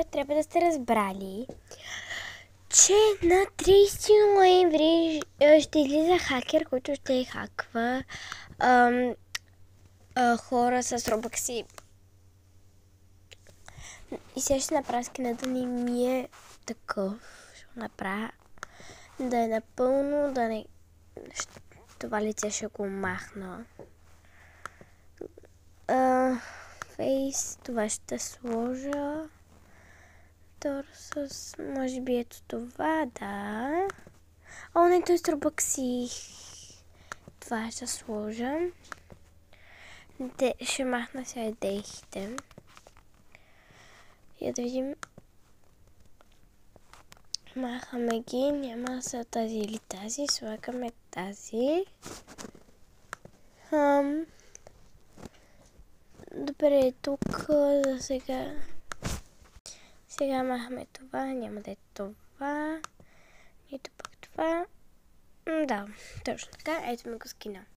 Трябва да сте разбрали, че на 30 ноември ще излиза хакер, който ще хаква хора с робъкси. И сега ще направя скина да не ми е такъв. Ще направя да е напълно, да не... Това лице ще го махна. Фейс, това ще сложа. Торсус, може би ето това, да. О, не, той е стробъкси. Това ще сложа. Ще махна сега дрехите. И да видим. Махаме ги, няма са тази или тази, слагаме тази. Добре, тук за сега. Сега махаме това, няма да е това. Нито пък това. Да, точно така, ето ми го скина.